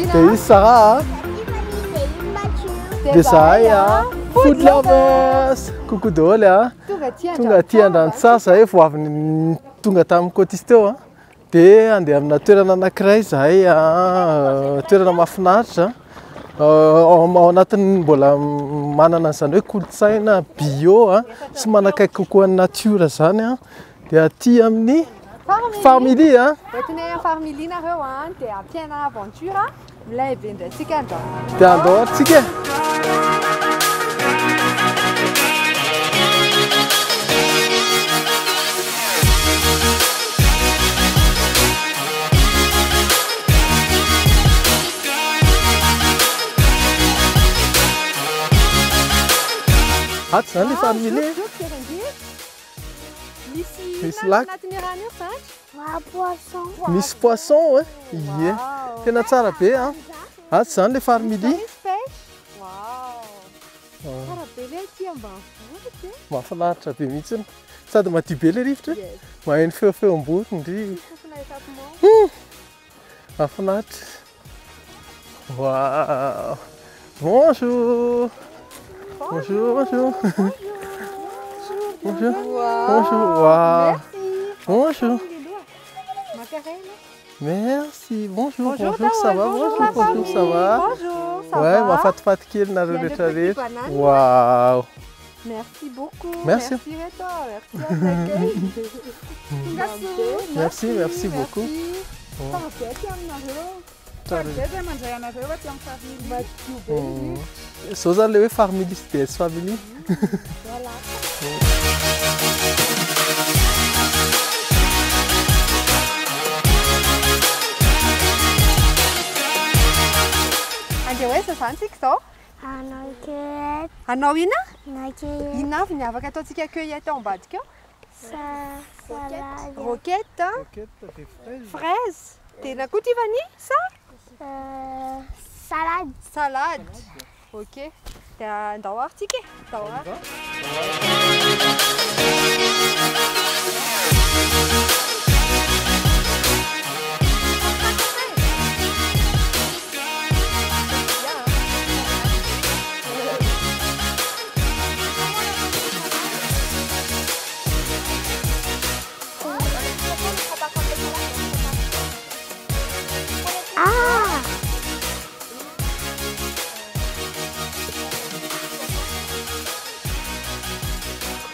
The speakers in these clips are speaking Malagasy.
Dia izy Sarah. Dia zahay food lovers. Coucou daholo tonga aty Andranotsara vao avy tonga tamin'ny Cotis teo dia andeha amina toerana anankiray zahay toerana mahafinaritra ao anatiny mbola manana an'izany hoe kolotsaina bio sy manakaiky kokoa ny natiora zany dia aty amin'ny family Retenez un famille nareo dia ampiana aventure milay be ndraitsika andao. Dia andao atsika. Aty zany le famille. Misy lac. Misy poisson ie. Tena tsara be aty zany le famille. Mahafinaritra be mihitsy. Sady madio be le rivotra. Maheno feofeom-bokony. Mahafinaritra. Wow. Bonjour. Bonjour, bonjour. Bonjour. Bonjour. Wow. Bonjour. Merci. Bonjour. Bonjour. Ça va? Bonjour. Bonjour. Ça va? Bonjour. Ça va? Ouais, mahafatifaty kely nareo rehetrarehetra. Wow. Merci beaucoup. Merci. Merci à toi. Merci. Merci beaucoup. Izao zany le hoe famille sy dia sy famille. Voilà. Andeha hoe zazantsika izao? Hanao cueillette. Hanao ina? Hanao cueillette. Ina avy ny afaka ataontsika cueillette ao ambadika ao? Salade. Roquette. Fraise. Dia na koa ty vanille sa? Salade. Salade. Ok. Dia andao ary tsika. Andao ary.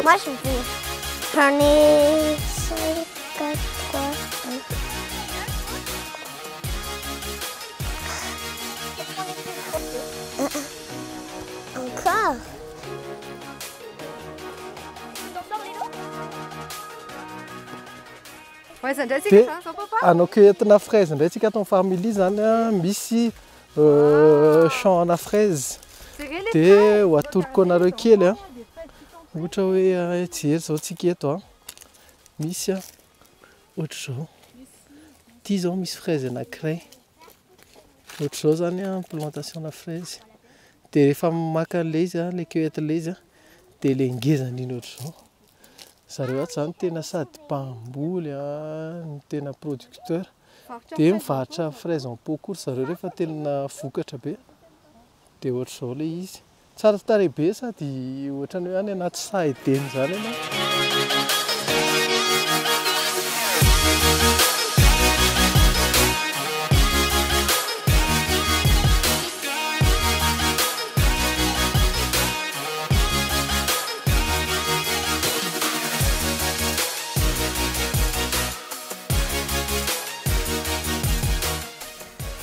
Moi je veux. J'en ai 5, 4, 3, 1. Encore. Ouais, zany ndraitsika zany zao papa. Hanao cueilletena fraise indray tsika atao famille zany misy champ ana fraise. Dia ho atoroko anareo kely ohatra hoe jery zao tsika eto misy ohatra zao. Ty zao misy fraise anankiray. Ohatra zao zany plantation na fraise. Dia rehefa maka le izy le cueillette le izy dia le ngezany iny ohatra zao. Zareo aty zany tena sady mpamboly ny tena producteur dia mivarotra fraise en pot court zareo rehefa tena vokatra be dia ohatra zao le izy. Tsara tarehy be sady ohatrany hoe any anaty sahideny zany ianao.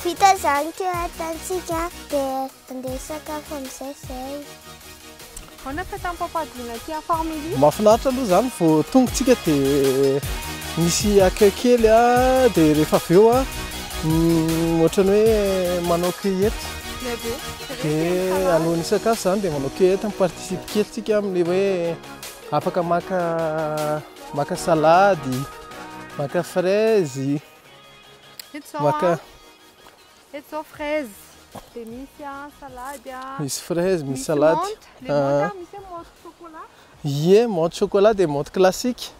Vita zany cueilletetsika dia andeha sakafo amin'izay zay. Ahoana fahataam-pampadiana aty amin'ny famille? Mahafinaritra aloha zany vao tongotsika dia misy accueil kely dia rehefa avy eo ohatrany hoe manao cueillette. Dia anohan'ny sakafo zany dia manao cueillette miparticipe kely tsika amin'ny hoe afaka maka salady, maka fraise, maka Eto fraise. Dia misy salade. Misy fraise, misy salade. Misy menthe chocolat. Ie, menthe chocolat dia menthe classique.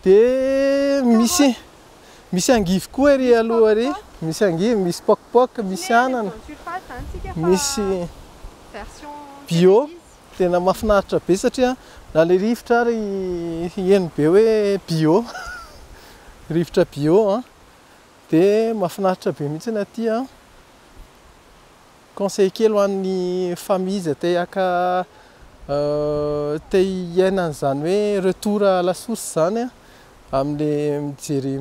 Dia misy angivy koa ery aloha ery misy angivy misy pokopok misy anana misy bio tena mahafinaritra be satria na le rivotra ary heno be hoe bio rivotra bio dia mahafinaritra be mihitsy ny aty conseil kely ho an'ny famille izay te hiaka te hiaina an'izany hoe retour à la source zany amin'le mijery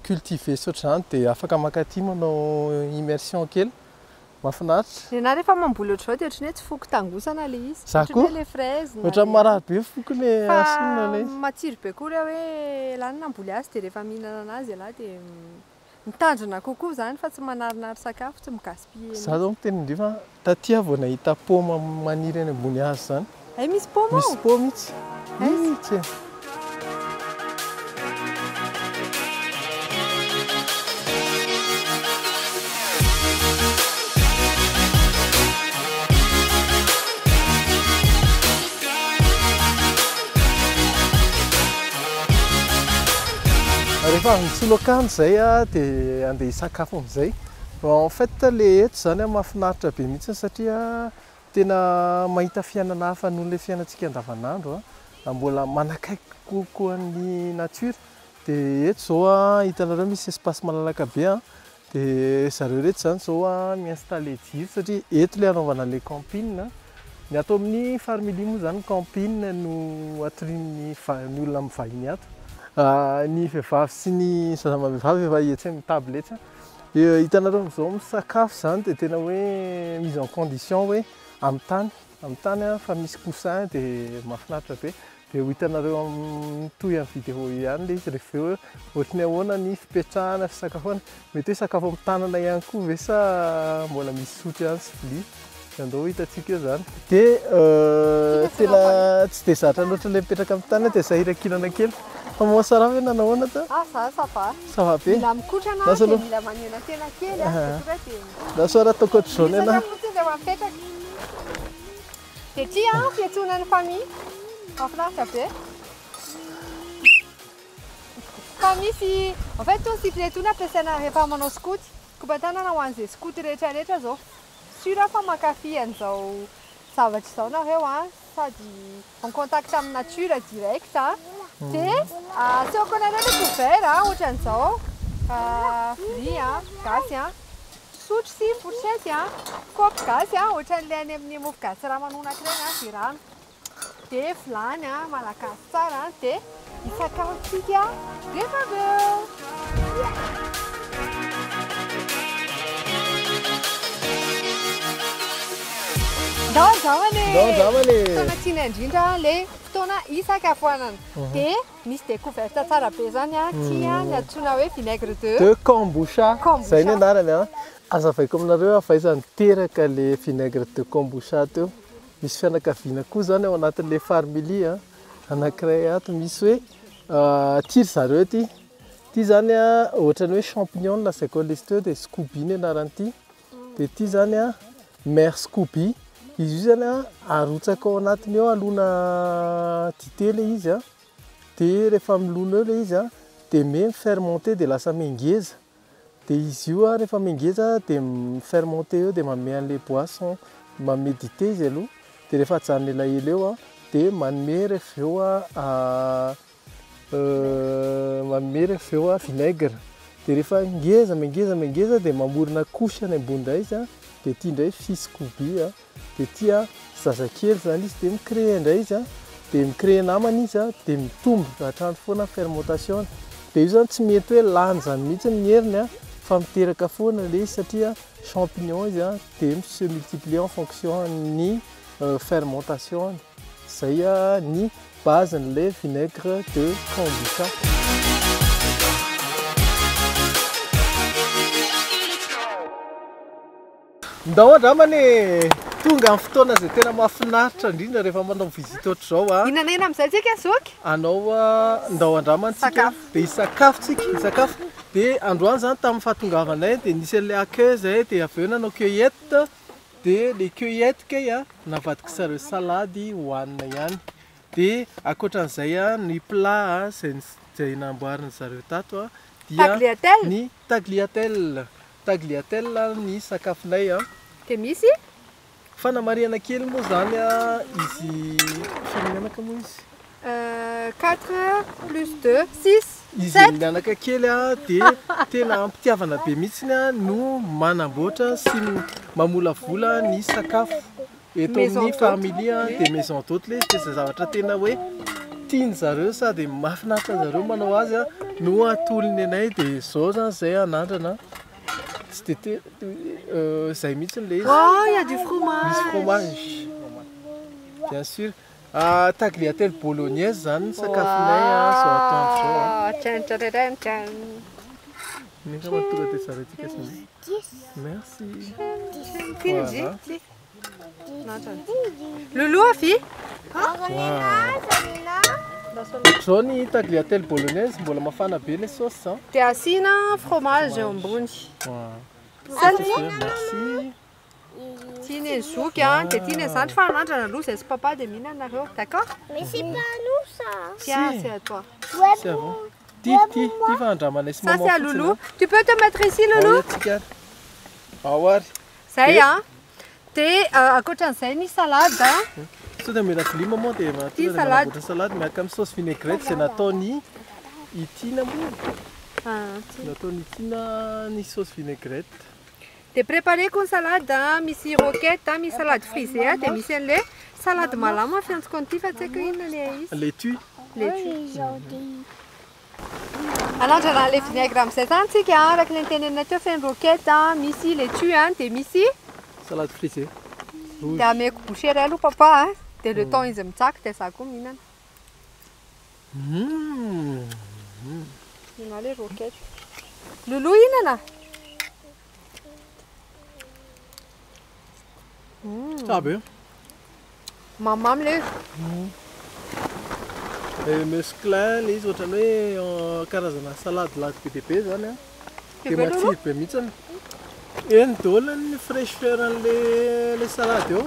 cultiver sotr'izany dia afaka makaty manao immersion kely mahafinaritra. Ianao rehefa mamboly ohatr'izao dia ohatran'ny hoe tsy foko tangosana le izy. Za koa le fraise. Ohatran'ny marary be foko le asina le. Matsiro be koa raha hoe lany namboly azy dia rehefa mihinana anazy ialahy dia mitandrina kokoa zany fa tsy manarinary sakafo tsy migaspiller. Za zao miteny indray fa taty vao nahita paoma maniry eny ambony hazo zany. Ay misy paoma. Misy paoma mihitsy. Mihitsy. Rehefa avy misolo akano izay dia andeha hisakafo amin'izay. En fait le eto zany mahafinaritra be mihitsy satria tena mahita fiainana hafa noho le fiainantsika andavanandro mbola manakaiky kokoa ny nature. Dia eto zao hitanareo misy espace malalaka be dia zareo reto zany zao mi-installer jiro satria eto le anaovana le camping. Ny ato amin'ny famille moa zany camping no atorian'ny olona mivahiny ato. Ny vehivavy sy ny zazavavehivavy efa etsy mitable etsy. Hitanareo amin'izao misakafo zany dia tena hoe mise en condition hoe amin'ny tany fa misy coussin dia mahafinaritra be. Dia ho hitanareo toy amin'ny vidéo ihany le izy rehefa hoe ohatran'ny ahoana ny fipetrahana fisakafoana. Mety hoe sakafo amin'ny tanana ihany koa ve sa mbola misy sotro ihany sy vilia. Andao hitantsika eo zany. Dia tena tsy dia zatra loatra le mipetraka amin'ny tany dia sahiran-kinana kely. Fa moa ve nanahoana ta? Ça va. Ça va be. Mila mikotrana dia mila manena tena kely Lasa raha ataoko ohatr'izao ny anahy. Dia ty fiantsoana ny famille. Mahafinaritra be. Fa misy en fait itony sipletoana ampiasaina rehefa manao scout. Koba-tanana ho an'izay scout rehetrarehetra zao. Sura fa mankafy an'izao zavatra izao nareo sady en contact amin'ny nature direct dia asehoako anareo le couvert ohatran'izao vilia gasy sotro sy fourchette kaopy gasy ohatran'ilay any amin'ny mofo gasy raha manonaka ireny dia rano dia vilany malagasy tsara dia isakafotsika rehefa aveo. Ndao zamany fotoana tiana indrindra le fotoana isakafoanana dia misy découverte tsara be zany ty ny antsoina hoe vinaigre de kombucha. Zay ny anarany azavaiko aminareo fa iza niteraka le vinaigre de kombucha teo. Misy fianakaviana koa zany ao anatin'le famille anankiray ato misy hoe tiry zareo ty zany ohatran'ny hoe champignon na zay koa lesy teo dia scoby ny anaran'ity. Dia ty zany mère scoby. Izy io zany arotsaka ao anatiny eo alona dité le izy dia rehefa milona eo le izy dia mifermenté dia lasa mengeza. Dia izy io rehefa mengeza dia mifermenté eo dia manome an'ilay boisson manome dité izy aloha. Dia rehefa ajanona elaela eo dia manome rehefa eo vinaigre. Dia rehefa mengeza dia mamorona couche any ambony izy dia ity indray fiscoby dia ity zazakely zany izy dia micrée indray izy dia micrée namany izy dia mitombo hatrany foana fermentation. Dia io zany tsy mety hoe lany zany mihitsy ny heriny fa miteraka foana le izy satria champignon izy dia se multiplier en fonction ny fermentation. Zay ny base n'le vinaigre de kombucha. Ndao andramany tonga amin'ny fotoana izay tena mahafinaritra indrindra rehefa manao visite ohatr'izao Inanena amin'izay tsika zoky? Anao ndao andramany tsika dia hisakafo dia androany zany tamin'ny fahatongavanay dia nisy an'ilay accueil zay dia avy eo nanao cueillette dia le cueillette kay navadika zareo salady hohanina ihany. Dia ankoatran'izay ny plat izay namboariny zareo tato Tagliatelle? Ny tagliatelle. Tagliatelle ny sakafonay a. Dia misy? Fanamariana kely moa zany a izy fihinanaka moa izy. 4 plus 2, 6, Izy 7. mianaka kely a dia tena ampitiavana be mihitsiny a no manamboatra sy mamolavola ny sakafo. Eto amin'ny familia dia maison d'hôte le dia zavatra tena hoe tiany zareo sady mahafinaritra zareo manao azy a no atolony anay dia izao zany izay anandrana. Tsy dia izay mihitsy le izy. Oh, il y a du fromage. Misy fromage. Bien sûr. Tagliatelle bolognaise zany sakafonay zao atoandro zao. Tiens, tiens, tiens, tiens. Minga matonga dia tsara tika sany. Merci. Voilà. Loulou, fille? Zao ny tagliatelle bolognaise mbola mafana be le sauce. Dia asiana fromage eo ambony. Merci. Mais Zouk, hein, t'es tine ça, tu fais un ange dans l'eau, c'est papa de Mina, d'accord? c'est pas nous ça. Tiens, Si. c'est à toi. C'est bon. Ti va andramana Ça, c'est à Loulou. Tu peux te mettre ici, Loulou? Ça y est, hein? T'es à côté d'un une salade, hein? Sao dia mila vilia maman dia manamboatra salady miaraka amin'ny sauce vinaigrette izay nataony itina moa. Nataony itina ny sauce vinaigrette. T'es préparé con salade, hein? Misy roquette, hein? Misy salade frisée, hein? T'es misy an'le salade malama fiantsoko an'ity fa tsy haiko inona le izy. Laitue. Anandrana le vinaigre amin'izay zany tsika, hein? Araka ny tenenina teo feno roquette, hein? Misy laitue, hein? Dia misy Salade frisée. dia ameko boucher aloha papa, hein? Dia le temps izy mitsaka dia za koa mihinana. Mihinana le roquette. Loulou hihinana? Aby. Mamam le. Mesclin le izy ohatrany hoe karazana salady lady be dia be zany a. Dia matsiro be mihitsiny. Eny daholo ny fraîcheur an'le salady eo.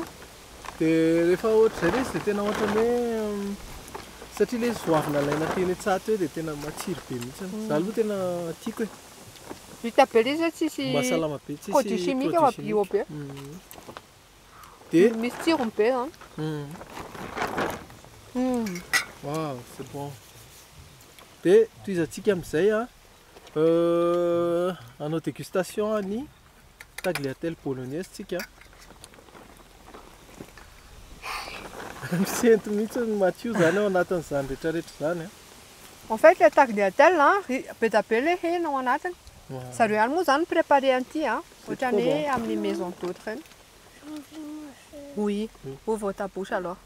Dia rehefa ohatra izay izy dia tena ohatrany hoe satria le izy voavina alaina teny tsato hoe dia tena matsiro be mihitsiny. Za aloha tena tiako e. Vita be le izy tsisy Mahasalama be tsisy produit chimique fa bio be. Dia Misy tsirony be zany. Wow, c'est bon. Dia toizantsika amin'izay a hanao dégustation ny tagliatelle bolognaise tsika. Misento mihitsy ny Mathieu zany ao anatin'izany rehetrarehetra zany. En fait, le tagliatelle, hein, be da be le hena ao anatiny. Zareo ihany moa zany préparé an'ity, hein. Ohatrany hoe amin'ny maison d'hôte reny. Oui, ouvre ta bouche alors.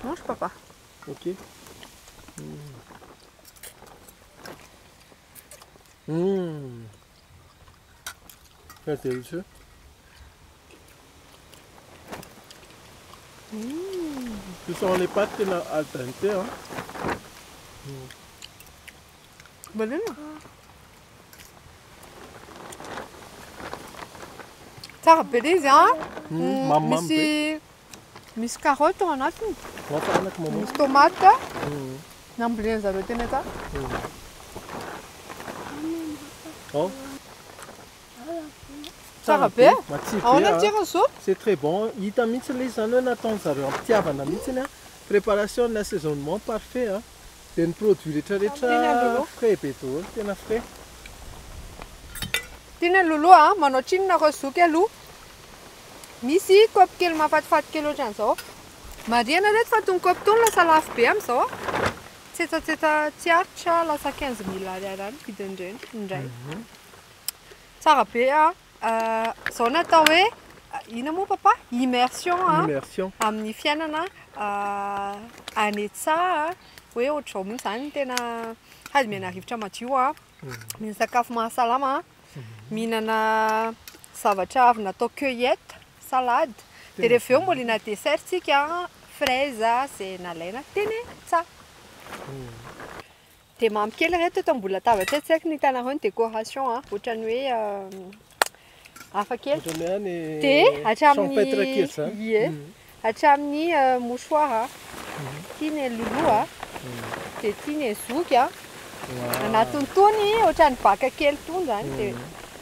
Mange papa. Ok. C'est délicieux. Tu sens les pâtes al dente, hein? Bonne. Tsara be le izy, hein? Mamimamy be. Misy carotte ao anatiny. Mafanaka maman. Misy tomate. Nambolena zareo tena tsara. Oh. Tsara be. Matsiro Ao be. anaty soupe. C'est très bon. Hita mihitsy le zany hoe nataon'zareo ampitiavana mihitsy a. Préparation ny assaisonnement parfait a. Dia ny produit rehetrarehetra frais be daholo, tena frais. Tiana Loulou, hein? Manao tsinona rozoky aloha. Misy kaopy kely mahafatifaty kely ohatran'izao. Mariana reto fa tony kaopy tony lasa lafo be amin'izao. Tsetsatseta tsy aritra lasa 15 000 ariary vidiny indray. Tsara be a. Zao natao hoe ina moa papa? Immersion a. Immersion. Amin'ny fiainana any Etsaha hoe ohatr'izao mihitsy zany tena hazy mihinana rivotra madio a. Mihinana sakafo mahasalama, mihinana zavatra avy natao cueillette, salade. Dia rehefa eo mbola ina dessert tsika fraise izay nalaina teny tsara. Dia mamy kely reto eto ambony latabatra tsy haiko ny hitanareo ny décoration a, ohatrany hoe hafa kely. Dia hatramin'ny hatramin'ny mouchoir a. Ity ny Loulou a. Dia ity ny Zouk a. Anatiny tony ohatran'ny baka kely tony zany dia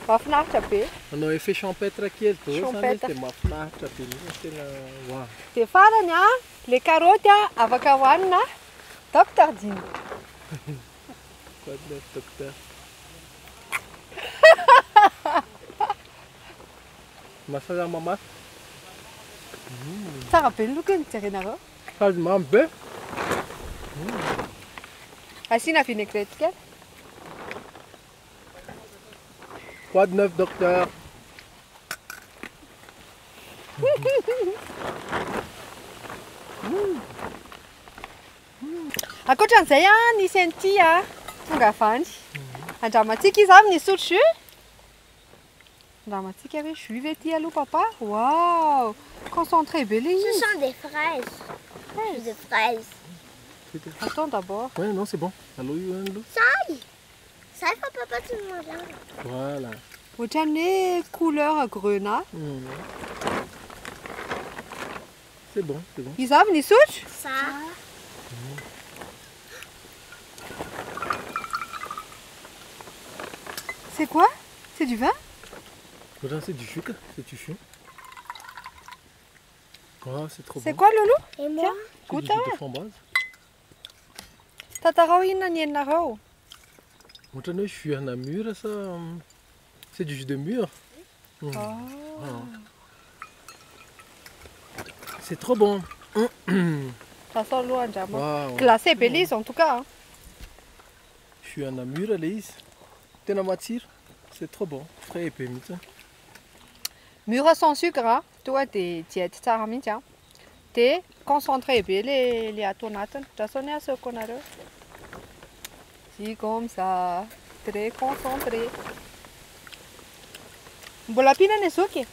mahafinaritra be. Anao effet champêtre kely tô zany Champêtre. dia mahafinaritra be mihitsy tena wow. Dia farany le karaoty afaka hohanina Dr Dino. Quoi de neuf, docteur? Masaya mama? Tsara be ny lokony jerenareo. Sady mamy be? Asiana vinaigrette kely. Quoi de neuf, docteur? Ankoatran'izay nisy an'ity tonga vandy. Andramantsika izy avy nisotro jus. Andramantsika hoe jus ve ty aloha papa? Waouh! Concentré be le Ce izy. sont des fraises. Jus de fraises. Attends d'abord. Ouais, non, c'est bon. Allô, l'eau? Ça, il faut pas tout le monde là. Voilà. Ohatran'ny hoe couleur grenat. C'est bon, c'est bon. Izy avy nisotro? Ça. C'est quoi? C'est du vin? Voilà, c'est du jus, c'est du jus. Oh, c'est trop C'est bon. quoi Loulou? Et moi? C'est du Goûte jus de framboise. Tatarao inona ny ianareo? Ohatran'ny hoe jus ana mûre ça. C'est du jus de mûre. Ah. C'est trop bon. Ça sent loin andrama. Wow. Glacé be le izy en tout cas. Jus ana mûre le izy. Tena matsiro. C'est trop bon. Frais épais mihitsy. Mûre sans sucre toa dia diety tsara mihitsy dia concentré be le atao anatiny. Drasao ny asako anareo. Si comme ça, très concentré. Mbola ampiana ny azoky?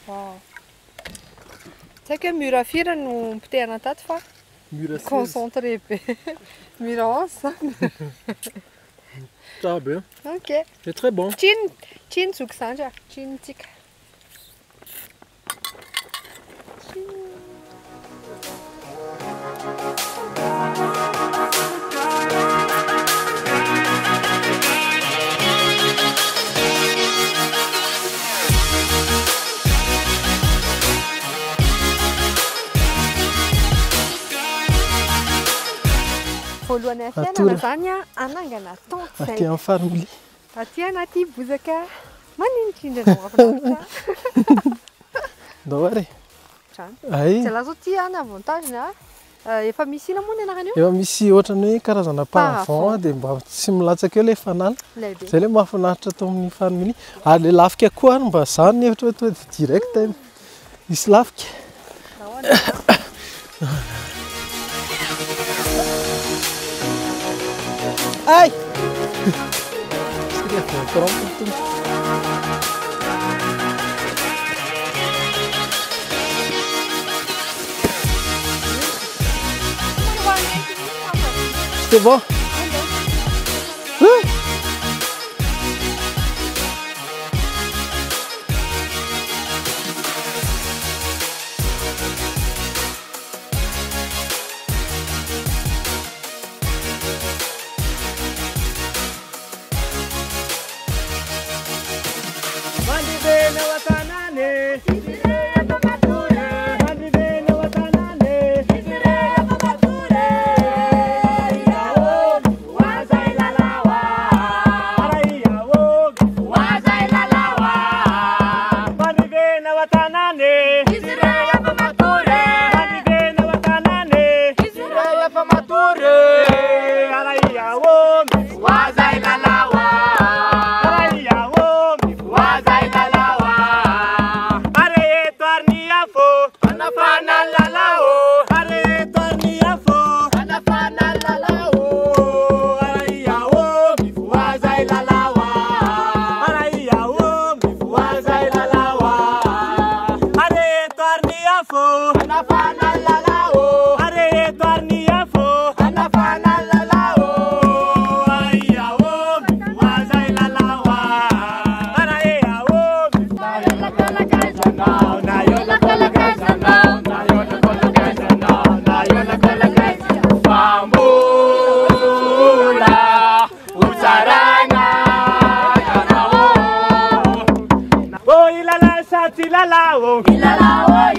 Wow. Tsy haiko hoe mura firy no potehana tato fa Mûre à 16. concentré be. Mura 11. Ça va bien. Ok. C'est très bon. Tchine zoky zany tchinitsika. Voalohany fiainana zany anangana Aty tantsaina. amin'ny famille. Aty anaty bozaka manindraindra mahafinaritra. Ndao ary. Trano. Ay. Zalahy zao ty ny avantage-ny efa misy ina moa ny anarany io? Efa misy ohatrany hoe karazana paravent Paravent. dia mba tsy milatsaka eo ilay fanala. Lehibe. Zay ilay mahafinaritra atao amin'ny famille. Ary ilay lafika koa mba zany ny hevitra hoe tonga dia direct misy lafika. Ai! C'est bon?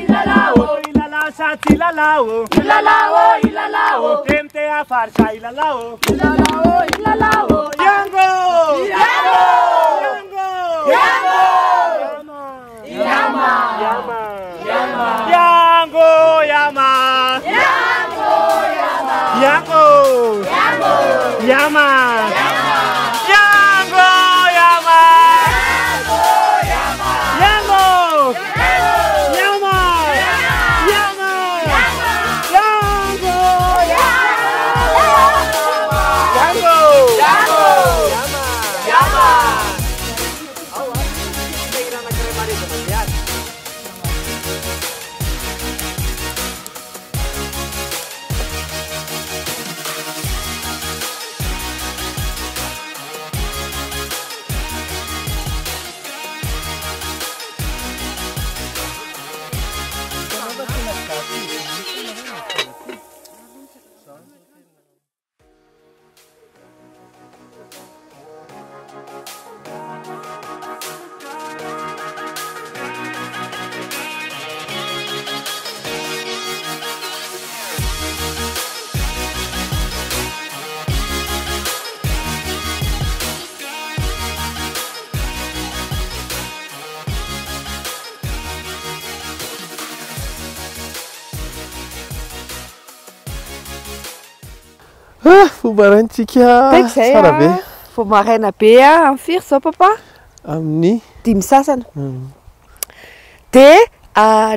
ilalao, ilalao saty ilalao, ilalao, ilalao, temte afarsa ilalao, ilalao, ilalao, Yango, Yango, Yango, Yama, Yama, Yama, Yango, Yama, Yango, Yama, Yango, Yango, Yama, Yango, Yama, Yango, Yama, Yama, Yango, Yango, Yama. Fomba raintsika tsara be. Vao maraina be amin'ny firy zao papa? Amin'ny 5 sasany. Dia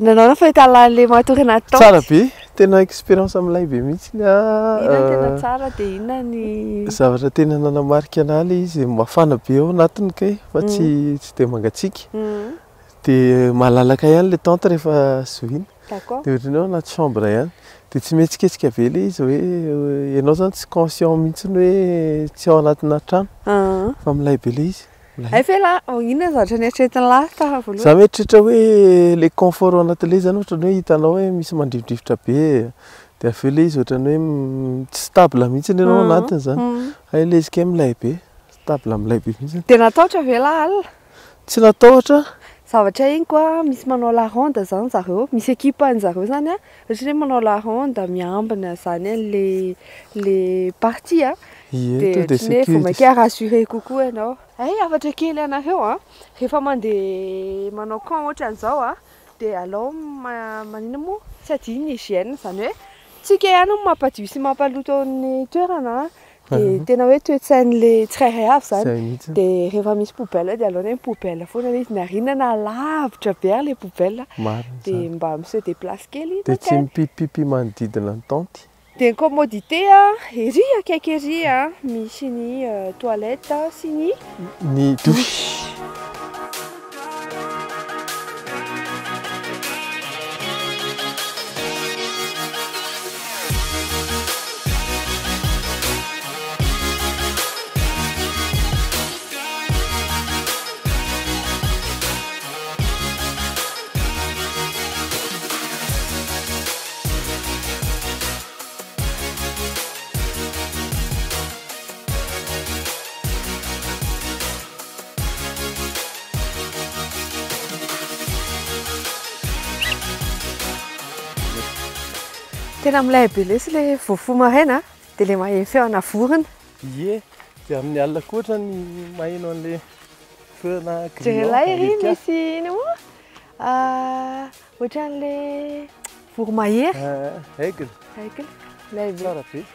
nanao na fahitalan'ilay matory natao. tsara be, tena expérience amin'ilay be mihitsy Inona tena tsara dia inona ny zavatra tena nanamarika anahy ilay izy mafana be ao anatiny kay fa tsy dia mangatsiaka. Dia malalaka ihany ilay tente rehefa zohina. D'accord. Dia ohatran'ny hoe anaty chambre ihany. Dia tsy mihetsiketsika be ilay izy hoe ianao zany tsy conscient mihitsy hoe tsy ao anatina trano fa milay be ilay izy. Ay fela inona zavatra nieritreretiny lahatra voalohany? Za mieritreritra hoe ilay confort ao anatin'ilay zany ohatran'ny hoe hitanao hoe misy mandrivondrivotra be dia avy eo ilay izy ohatran'ny hoe tsy stable mihitsy ianao anatiny zany. Ay ilay izy kay milay be, stable milay be mihitsy. Dia nataotra ve alina? Tsy nataotra. Zavatra iny koa misy manao la ronde zany zareo, misy équipe-n'zareo zany a, ohatran'ny hoe manao la ronde miambina zany le partie a. Dia ohatran'ny hoe vao mainka rassuré kokoa ianao. Ay afatra kely ianareo a, rehefa mandeha manao camp ohatran'izao a, dia alao manina moa tsy adino hygiène zany hoe tsika ihany no mampadio sy mampaloto ny toerana. Dia tena hoe toe-tsain'ilay tsirairay avy zany. Dia rehefa misy poubelle dia alaona hoe poubelle foana ilay izy narinana lavitra be ary ilay poubelle. Dia mba mi-se déplace kely. Dia tsy mipipipipi manodidina ny tente. Dia ny commodité a, ery akaiky ery a, misy ny toilette sy ny douche. Tena milay be lesy ilay voafo maraina dia ilay maheno feona vorona. Ie, dia amin'ny alina koa ohatrany maheno an'ilay feona grillon. Jerelay ery misy ino moa? Ohatran'ilay voromahery. Aigle. Aigle. Milay be. Tsara be.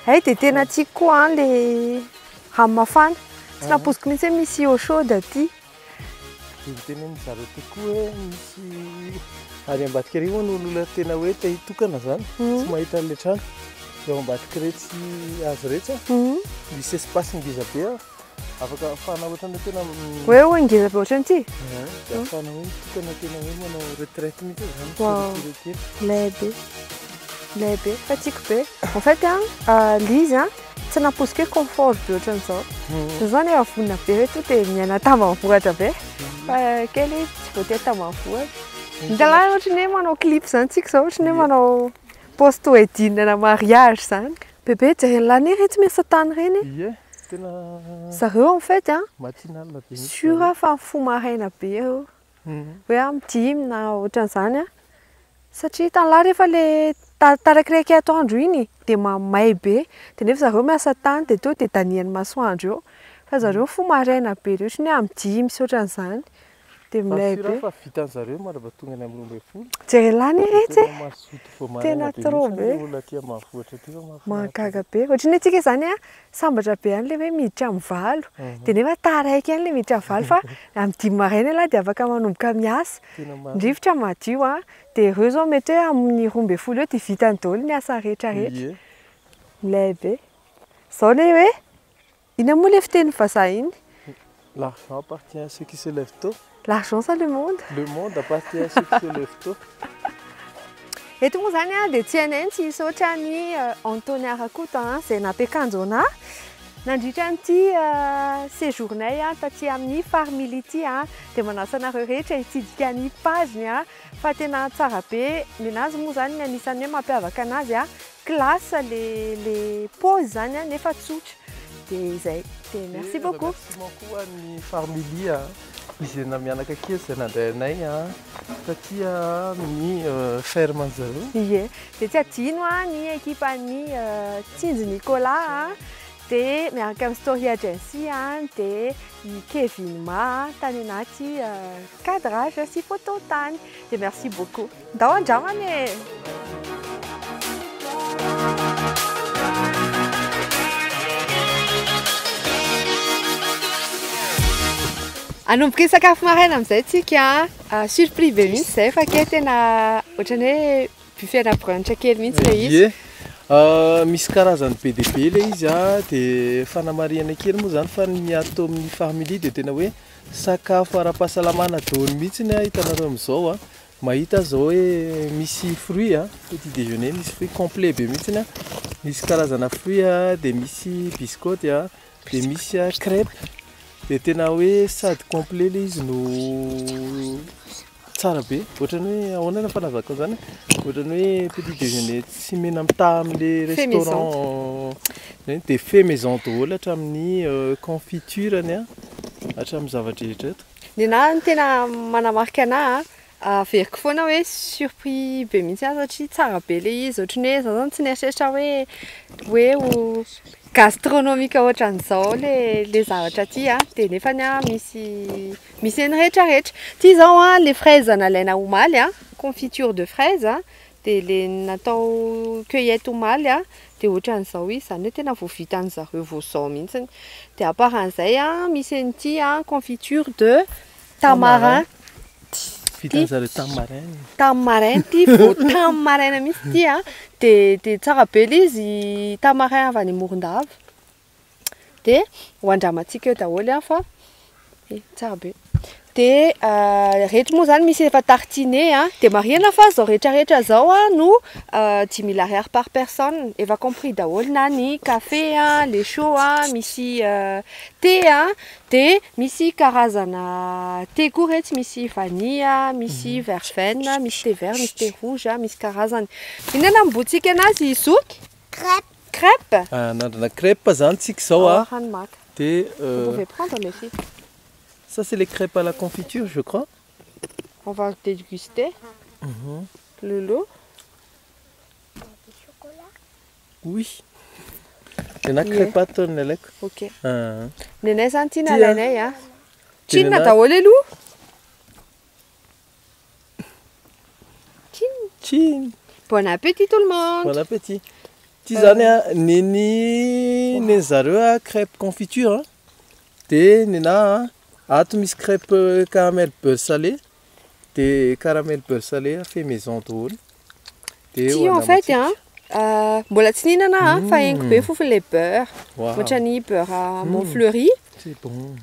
Ay dia tena tiako koa ilay rano mafana. Tsy naposiko mihitsy hoe misy eau chaude aty. Dia tena mizareo tokoa hoe misy ary ambadika ery moa n'olona tena hoe te hitokana zany, tsy mahita an'ilay trano. Dia ao ambadika irery tsy azo rehetra. Misy espace ngeza be afaka ahafahana ohatrany hoe tena hoe ho ngeza be ohatran'ity. Dia ahafahana hoe mitokana tena hoe manao retraite mihitsy zany. Milay be. Milay be, fa tiako be. En fait ilay izy tsy naposiko hoe confort be ohatran'izao. Zany hoe avonina be hoe to dia miaina tambanivohitra be. Fa kely tsy voatery tambanivohitra. Ndalahy ohatran'ny hoe manao clip zany tsika zao, ohatran'ny hoe manao poste wedding na mariage zany. Bebe jereny lany ery tsy miasa tany reny. Ie, tena zareo en fait matinalina be. Sûr fa fo maraina be eo. Hoe amin'ny 5 na ohatran'izany Satria tan'lahy rehefa le tarakiraiky atoandro iny dia mamay be dia nefa zareo miasa tany dia to dia danian'ny masoandro eo fa zareo fo maraina be reo ohatry ny hoe amin'ny 10 misy ohatran'izany dia milay be. Fa vitan'zareo marava tonga any amin'ny 12. Jery lany retsy Tena trop be. olona aty mahavoatra aty fa Mahagaga be. Ohatry ny antsika zany a sambatra be any le hoe miditra amin'ny valo dia nefa taraiky any le miditra amin'ny valo fa amin'ny 10 maraina lahy dia afaka manomboka miasa. Ndrivotra madio a dia ireo zao mety hoe amin'ny 12 eo dia vitany daholo ny asa rehetrarehetra. Milay be. Zao le hoe ina moa le fiteny vazaha iny? L'argent appartient à ceux qui se lèvent tôt. L'argent ça le monde. Le monde appartient à ceux qui se lèvent tôt. Eto moa zany a dia tsy hainay tsy hisy ohatra ny Antony Arakoto izay nampiakanjo anahy nandritra an'ity séjournay taty amin'ny Farmily ity dia manasa anareo rehetra hitsidika ny pageny fa tena tsara be. Ninazy moa zany ny anisan'ny hoe mampiavaka anazy classe le pause zany nefa tsotra dia izay. Dia merci beaucoup. Merci beaucoup an'ny Farmily izay namianaka kely izay nandehanay taty amin'ny ferme an'zareo. Ie, dia tsy adino ny ekipan'ny Tsinjo Nicolas dia miaraka amin'ny Story Agency dia i Kevin Ma tany anaty cadrage sy photo tany. Dia merci beaucoup. Ndao andramany e. Anomboka sakafo maraina amin'izay tsika surprise be mihitsy izay fa ke tena ohatrany hoe buffet na brunch kely mihitsy le izy. Misy karazany be dia be le izy dia fanamariana kely moa zany fa ny atao amin'ny Farmily dia tena hoe sakafo ara-pahasalamana daholo mihitsy ny hitanareo amin'izao mahita zao hoe misy fruit petit déjeuner misy fruit complet be mihitsy misy karazana fruit dia misy biscotte dia misy crêpe. Dia tena hoe sady complet le izy no tsara be. Ohatrany hoe ahoana ny fanazako zany ohatrany hoe petit déjeuner tsy mena mitaha amin'le restaurant dia fait maison daholo hatramin'ny confiture-ny hatramin'ny zavatra rehetra eto. Ny anahy ny tena manamarika anahy averiko foana hoe surprise be mihitsy satria tsara be le izy ohatrany hoe zaho zany tsy nieritreritra hoe ho gastronomique ohatran'izao le zavatra aty dia nefa misy eny rehetrarehetra. Ty zao les fraises nalaina omaly confiture de fraise dia le natao cueillette omaly dia ohatran'izao izy zany hoe tena voavita an'zareo vao mihitsy. Dia à part an'izay misy an'ity confiture de tamarin. Vitan'zareo tamarin. Tamarin ty vao tamarin mihitsy ty dia tsara be le izy tamarin avy any Morondava dia hoandramantsika eo daholo fa tsara be. Dia rehetra moa zany misy efa tartiné dia marihana fa zao rehetrarehetra zao no 10 000 ariary par personne efa compris daholo na ny café les chaud misy thé dia misy karazana thé koa rehetra misy vanille misy verveine misy thé vert misy thé rouge misy karazany. Inona nambotsika anazy Zoky? Crêpe. Nandrana crêpe zany tsika zao Dia vous pouvez prendre les filles. Ça, c'est les crêpes à la confiture, je crois. On va déguster le lot. Oui. Il y en a crêpes à tonne. Ok. Nenay zany tia nalainay Tsinona daholo aloha. Tchine. Bon appétit tout le monde. Bon appétit. Ty zany neny zareo crêpe confiture dia nena ato misy crêpe caramel beurre salé dia caramel beurre salé fait maison daholo. Ty en fait mbola tsy nihinana fa haingo be fofony le beurre ohatrany beurre Montfleury tsy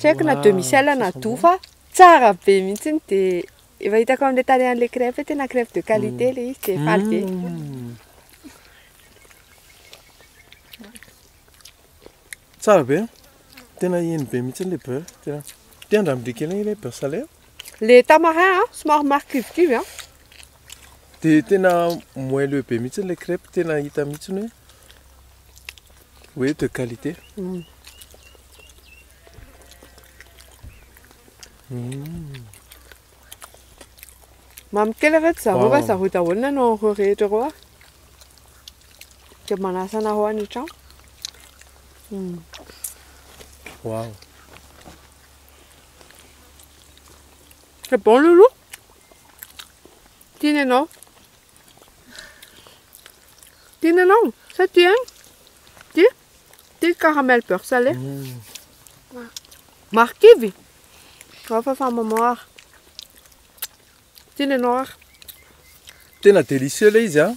haiko na demi-sel na tout fa tsara be mihitsy dia efa hitako amin'ilay tany an'ilay crêpe tena crêpe de qualité le izy dia faly be. Tsara be tena heny be mihitsy le beurre tena. Dia andramindrika kely le beurre salé. Le tamarin somary marikivokivy dia tena moelleux be mihitsy le crêpe tena hita mihitsy hoe de qualité. Mamy kely rehetra zareo Wow. fa zareo daholo nanao an'ireo rehetra reo a. Dia manasa anareo any an-trano. Wow. C'est bon, Loulou? Tiens-le-non. Tiens-le-non. Ça tient? Tiens. Tiens, caramel beurre salé. Marquivi. On va faire mémoire. Tiens-le-non. Tena délicieux ilay izy a.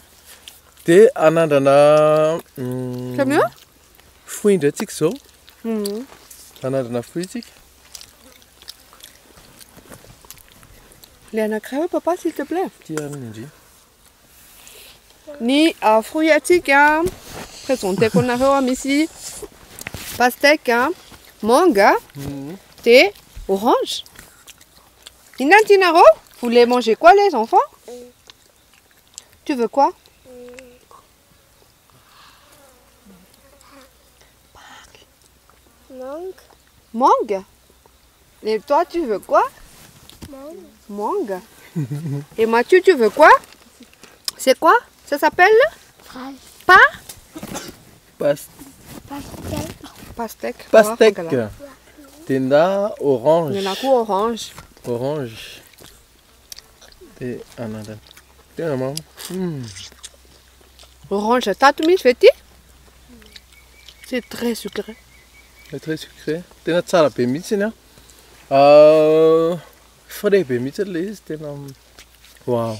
Dia anandrana C'est mieux? fruit indray tsika zao. Mhm. Anandrana fruit tsika. Les anakray, papa, s'il te plaît. Tia indri. Ni fruits atsika présenté qu'on a misy pastèque, manga, thé, orange. Inantinaro, vous voulez manger quoi les enfants? Tu veux quoi? Mangue. Mangue. Et toi, tu veux quoi? Mangue. Mangue. Et Mathieu, tu veux quoi? C'est quoi? Ça s'appelle? Fraise. Pastèque. Pastèque. Voilà. Tena orange. Il y en a quoi orange? Orange. Dia anandrana. Tena mamy. Orange, t'as tout mis, fais-tu? C'est très sucré. C'est très sucré. Tena tsara be mihitsy iny a. Frais be mihitsy ilay izy tena. Wow.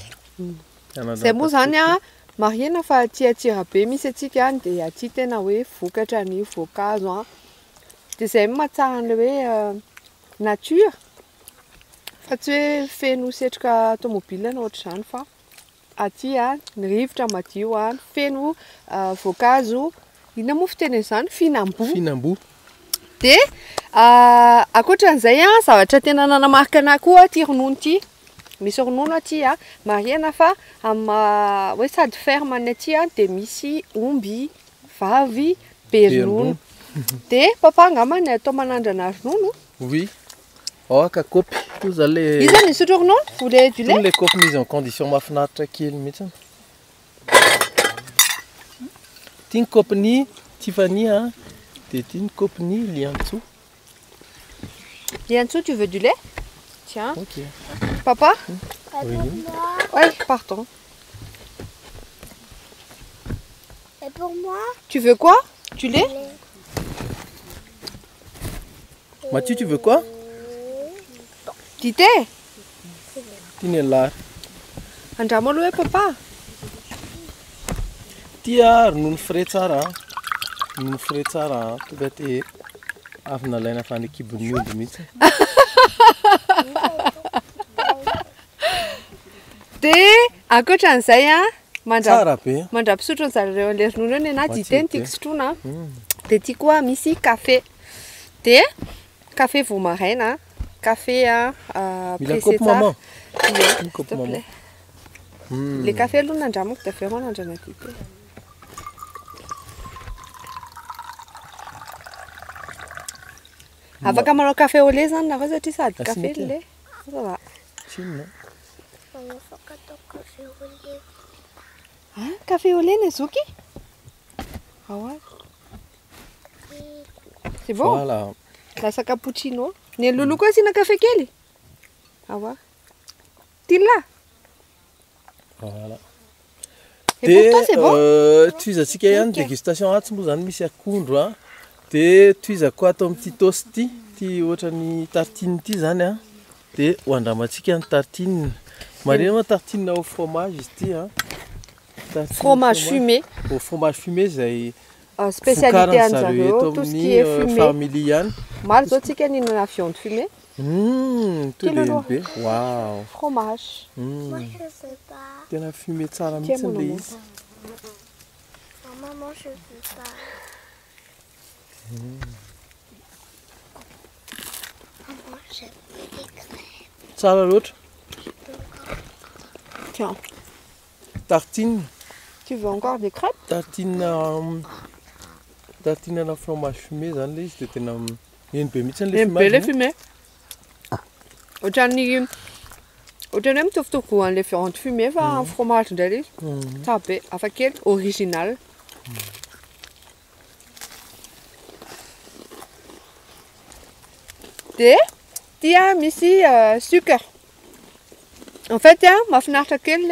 Zay moa zany a marihana fa tiatsira be misy atsika any dia aty tena hoe vokatra ny voankazo a. Dia zay mahatsara an'ilay hoe nature. Fa tsy hoe feno setroka tômôbilina ohatr'izany fa aty a ny rivotra madio a feno voankazo. Inona moa fiteny izany? Fihinam-boa. Fihinam-boa. Dia ankoatran'izay a zavatra tena nanamarika anahy koa ty ronono ty. Misy ronono aty a marihana fa amin'ny hoe sady ferme any aty a dia misy omby, vavy, be ronono. Dia papa angamba ny atao manandrana ronono. Oui. Oh, kakopy. Toza le. Izy misotro ronono? Vous voulez du lait? Les kopy mise en condition mahafinaritra kely mihitsy. Tia ny kopiny Tiffany a. Dia tia ny kopiny Liantso. Liantso, tu veux du lait? Tiens. Ok. Papa? Oui. Oui, partons. Et pour moi? Tu veux quoi? Du lait? Mathieu, tu veux quoi? Du thé? Tia ny Andramo aloha hoe papa. Tia ronono frais tsara. Ronono frais tsara. Tonga dia avy nalaina avy any kibon'ny omby mihitsy. Dia ankoatran'izay a Tsara be. mandra-pisotro ny zareo an'ilay ronono eny ana dite ny tiako sotroina. Dia tia koa misy café. Dia café vao maraina, café Mila pressé kopy tsara. maman. S'il kopy te maman. plaît. Le café aloha nandramako dia avy eo manandrana dite. Afaka manao café au lait zany nareo satria sady café Asin'ity. le lait. Ça va. Tsinona. Afaka atao café au lait. Ah, café au lait Nezuki? Ah ouais. C'est bon? Voilà. Lasa cappuccino. Ny Loulou koa asina café kely? Ah ouais. Tilla. Voilà. Et pour toi c'est bon? Tohizantsika ihany dégustation atsy moa zany misy akondro a. Dia tohiza koa atao amin'ity toast ity, ity ohatran'ny tartine ity zany a. Dia hoandramantsika ny tartine. Marina moa tartine au fromage izy ity a. Tartine Fromage fumé. Au fromage fumé izay Spécialité vokariny an zareo zareo, eto tout ce qui est amin'ny fumé. famille ihany. Maro zao tsika ninana viande fumée. To Quel be. Wow. Fromage. Moi, je veux pas. Tena fumé tsara Tiens, mihitsy mon ilay amour. izy. Maman, je veux pas. Maman, je veux des crêpes. Tsara loatra. Tiens, Tartine. tu veux encore des crêpes? Tartine ana fromage fumé zany ilay izy dia tena eny be mihitsy ilay Be le fromage. fumé. Ohatran'ny Ohatran'ny hoe mitovitovy an'ilay viande fumée fa fromage indray izy. Tsara be, hafakely, original. Dia tia misy sucre. En fait, mahafinaritra kely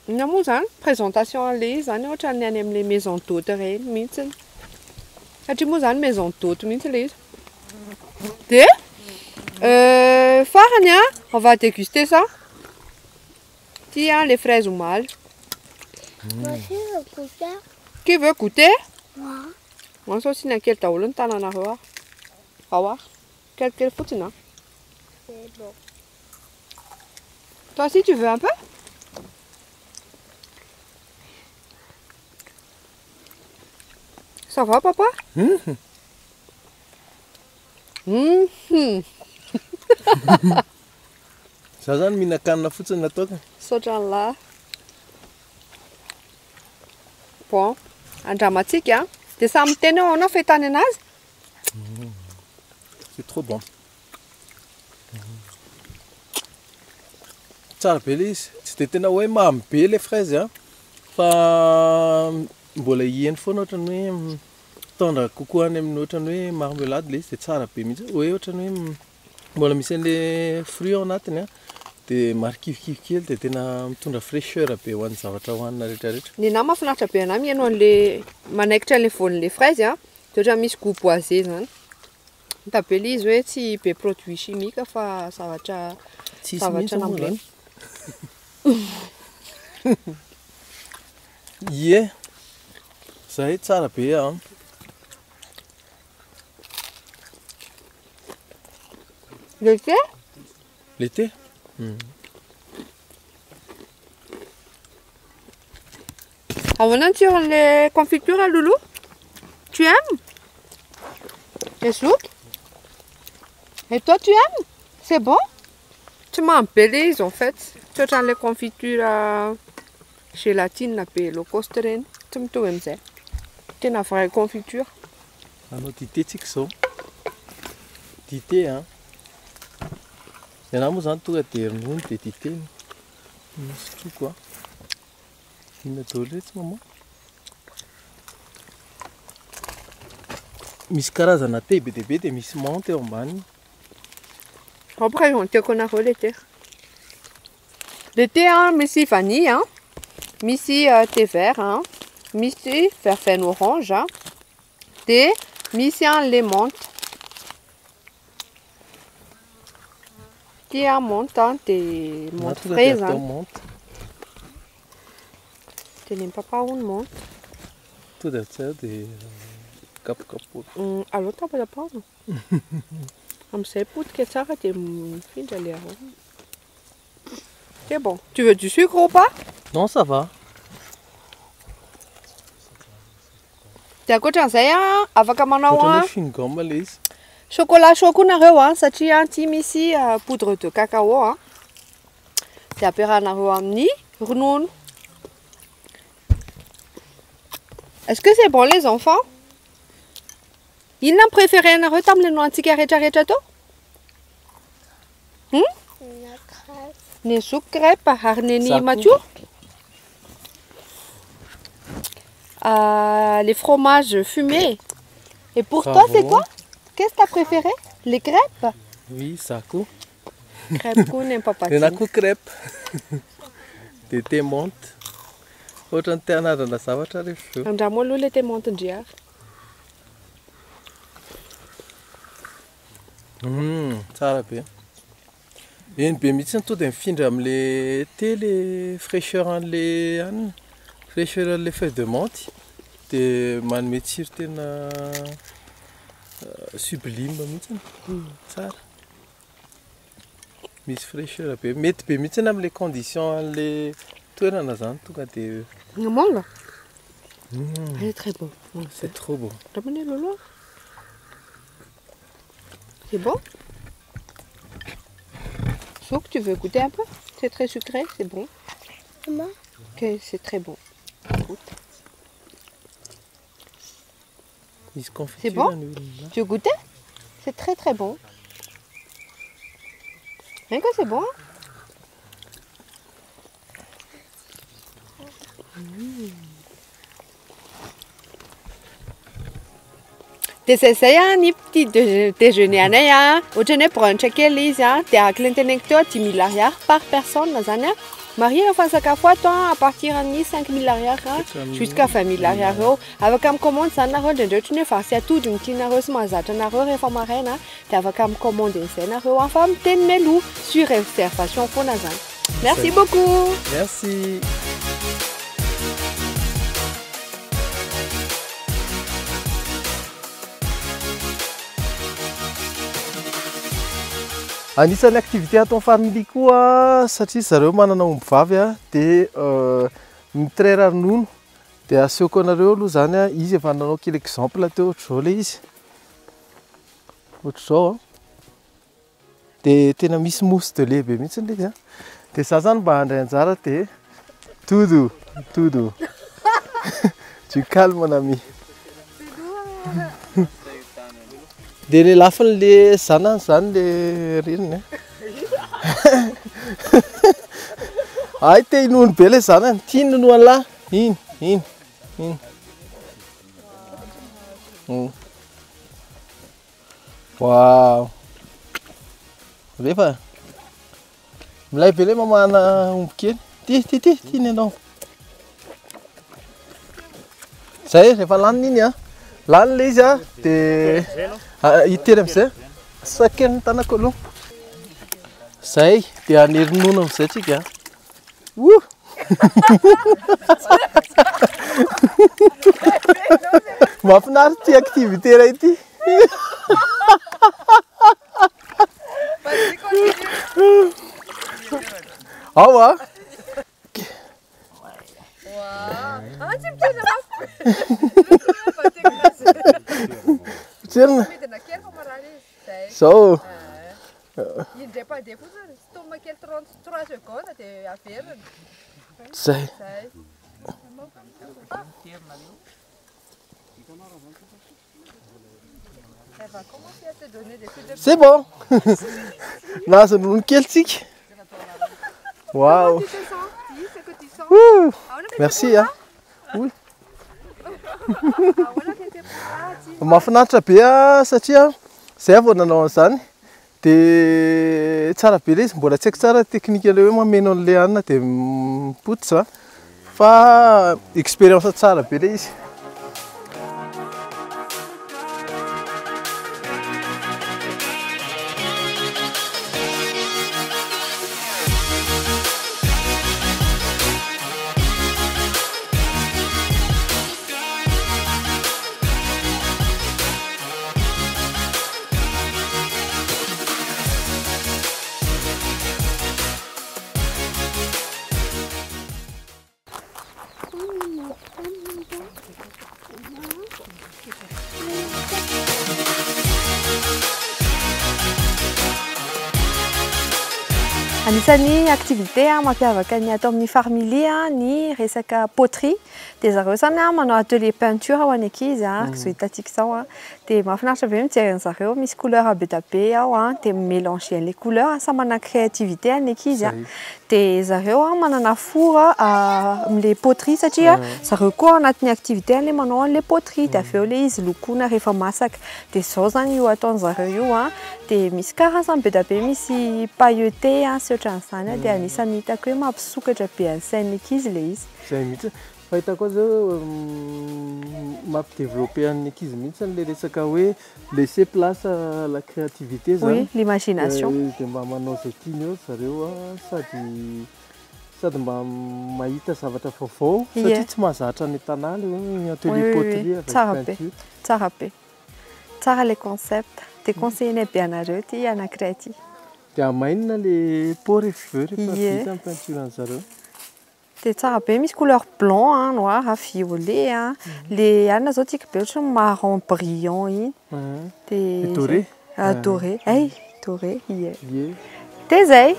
ilay moa zany présentation an'ilay izy zany ohatran'ny any amin'ilay maison d'hôte ireny mihitsiny. Satria moa zany maison d'hôte mihitsy ilay izy. Dia farany on va déguster ça. Tia les fraises au mal. Moi aussi, je goûte. Qui veut goûter? Moi. Moi aussi, n'a quel taoulon tanana rawa. Quel foutina. C'est bon. Toi aussi, tu veux un peu? Ça va, papa? Za zany mihinan-kanina fotsiny nataoko. Sotran'la. Bon, andramantsika. Dia samy miteny eo anao fahitany anazy? C'est trop bon. Tsara be ilay izy. Tsy dia tena hoe mamy be ilay fraise fa mbola hiheny foana ohatran'ny hoe tendre kokoa any amin'ny ohatran'ny hoe marmelade ilay izy dia tsara be mihitsy. Hoe ohatran'ny hoe mbola misy an'ilay fruit ao anatiny dia marikivikivy kely dia tena mitondra fraîcheur be ho an'ny zavatra hohanina rehetrarehetra. Ny anahy mahafinaritra be anahy mihaino an'ilay manaikitra an'ilay voan'ilay fraise dia ohatran'ny misy goût boisé zany. Hita be ilay izy hoe tsy be produit chimique fa zavatra nambolena. Ie. Zay tsara be L'été? L'été? Revenons sur les confitures à Loulou. Tu aimes? Les soupes? Et toi, tu aimes? C'est bon? Tu m'embellises en fait. Tu as les confitures à gélatine, appelées low cost. Tu me trouves ça. Tu as une vraie confiture. Anao dité tsika zao. Dité Ianao moa zany tonga dia ronono dia dité. Misy troko Inona daholo reto maman? Misy karazana thé be dia be dia misy menthe eo ambany. Après, on te connaît l'été. L'été, misy vanille, misy thé vert, misy verveine orange, thé, misy les menthes. Thé menthe, thé menthe fraise. Tu n'aimes pas une menthe? Tout à fait des kapokapoka. Alors, tu vas prendre. Am'izay potika tsara dia mifindra ilay arôme. C'est bon. Tu veux du sucre ou pas? Non, ça va. Dia ankoatran'izay afaka manao Ohatran'ny chewing-gum ilay izy. chocolat chaud koa nareo satria ity misy poudre de cacao dia ampiarahanareo amin'ny ronono. Est-ce que c'est bon les enfants? Inona préféré anareo tamin'ilay nohantsika rehetrarehetra tao? La crêpe. Ny zoky crêpe ary neny Mathieu? Les fromages fumés. Et pour toi, c'est quoi? Qu'est-ce que tu as préféré? Les crêpes? Oui, ça coûte. Crêpes qu'on n'aime pas pas. Il y en a que crêpes. Des thé menthe. Ohatran'ny te anarana zavatra rehefa. Andramo aloha ilay thé menthe ndry ary. Tsara be. Eny be mihitsy to dia mifindra amin'ilay thé le fraîcheur an'ilay aniny. Fraîcheur an'ilay feuille de menthe. Dia manome tsiro tena sublime mihitsy. Tsara. Misy fraîcheur be. Mety be mihitsy amin'ilay conditions an'ilay toerana zany tonga dia. Le mangue? Elle est très bon. C'est trop bon. Ramenez Lolo. C'est bon? Sauf que tu veux goûter un peu? C'est très sucré, c'est bon. Comment? Ok, c'est très bon. Goûte. C'est bon? Tu veux goûter? C'est très très bon. Rien que c'est bon. Dia zay ny petit déjeuner anay ohatra ny hoe brunch kely izy dia araka ny teneniko teo 10 000 ariary par personne zany Marie rehefa nisakafo ato à partir ny 5 000 ariary jusqu'à 20 000 ariary eo afaka mikomandy zany nareo ndraindray ohatra ny hoe vary sy atody ny tianareo sy mahazatra anareo rehefa maraina dia afaka mikomandy an'izay nareo fa miteny meloa sur réservation foana zany. Merci beaucoup. Merci. Anisan'ny activité ataon'ny famille koa satria zareo manana omby vavy dia mitray ronono dia asehoko anareo aloha zany izy efa nanao kely exemple teo ohatr'izao le izy ohatr'izao dia tena misy mousse de lait be mihitsy le izy dia za zany mba handray anjara dia todo tu calme mon ami. Dia le lafin'le zanany zany le reniny ay te hinono be le zanany tia nono an'lahy iny wow rehefa milay be le mamana omby kely ty ny anao zay rehefa laniny iny lany le izy dia itery am'izay saken'ny tanako aloha zay dia any ronono am'izay tsika mahafinaritra ty activité ray ity ao Cerna. Zao. Indray pandeha fotsiny tomba kely 33 secondes dia averina. Zay. C'est bon. Nahazo ronono kely tsika. Wow. Merci Oui. Mahafinaritra be satria zay vao nanao an'izany dia tsara be le izy mbola tsy haiko tsara teknika le hoe mameno an'le hanina dia mipototra fa expérience tsara be le izy. Anisan'ny activité mampiavaka ny ato amin'ny famille ny resaka poterie dia zareo zany manao atelier peinture ho an'ny ankizy zao hitantsika zao dia mahafinaritra be mijery an'zareo misy couleur be da be ao dia mélanger les couleurs samy manana créativité an'ny ankizy dia zareo manana fora amin'le poterie satria zareo koa anatin'ny activité le manao an'le poterie dia aveo le izy lokoina rehefa masaka dia zao zany io ataon'zareo io dia misy karazany be da be misy pailleté sy ohatran'izany dia anisan'ny hitako hoe mampisokatra be an'ny sain'ny ankizy le izy. Zay mihitsy fa hitako zao mampidévelopper an'ny ankizy mihitsy le resaka hoe laisser place à la créativité zany. Oui, l'imagination. Dia mba manao zay tiany eo zareo sady mba mahita zavatra vaovao satria tsy mahazatra ny tanà le atelier poterie avec peinture. Tsara be. Tsara le concept. Dia conseillé be anareo ty anankiray ty. Dia amainina le pot rehefa vita ny peinture an'zareo. Dia tsara be misy couleur blanc, noir, violet le anona zao tiako be ohatra marron brillant iny. Dia doré. Doré. Ay, doré. Dia zay.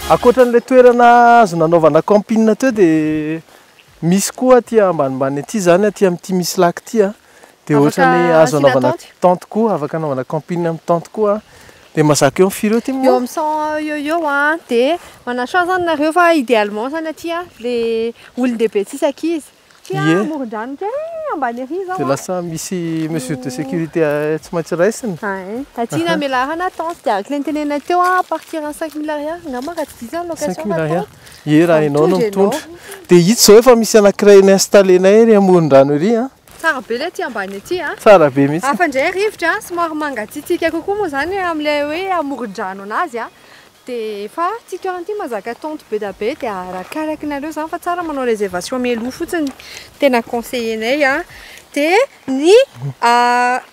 Akoatran'ilay toerana azo nanaovana camping teo dia misy koa aty ambanimbany aty zany aty amin'ity misy lac ty a dia ohatrany azo anaovana tente koa afaka anaovana camping amin'ny tente koa dia mazaka eo amin'ny firy eo ty eo amin'ny 100 eo a dia mana chance zany nareo fa idéalement zany aty a le olon-dehibe tsisy ankizy ty a moron-drano ty ambany arỳ zao dia lasa misy mesure de sécurité tsy maintsy raisiny aty na amelarana tente dia araka le nitenena teo a à partir en 5 000 ariary ngamba ka tsy dizany location 5 000 ariary ye raha ianao no mitondra dia hito zao efa misy anankiray installé-nay ery amoron-drano ery a tsara be le aty ambany aty a tsara be mihitsy afa indray rivotra somary mangatsiatsika kokoa moa zany amin'ilay hoe amoron-drano anazy a dia fa ty toerana ty mazaka tente be da be dia arakarakinareo zany fa tsara manao réservation mialoha fotsiny tena conseillenay a dia ny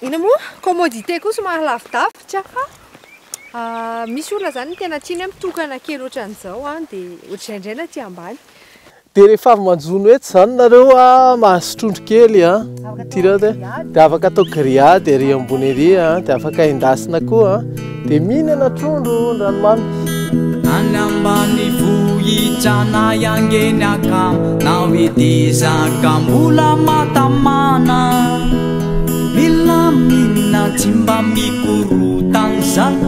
ina moa commodité koa somary lavidavitra fa misy olona zany tena tiany mitokana kely ohatran'izao a dia ohatr'izay indray aty ambany dia rehefa avy manjono etsy zany nareo a mahazo trondro kely a tireo dia afaka atao grillade ery ambony ery a dia afaka endasina koa a dia mihinana trondro ranomamy any ambany vohitrana iangeny akam na hoe dezaka mbola matamana milamina tsy mba mikorotany zany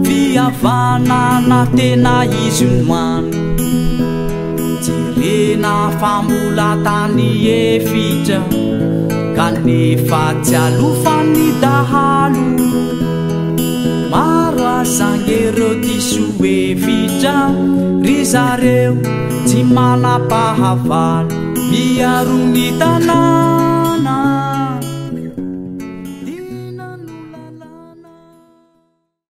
fihavanana tena izy nomany jerena fa mbola tany efitra kanefa tsy alofany dahalo maro asangereo disoevitra ry zareo tsy manam-pahavalo miarony tanà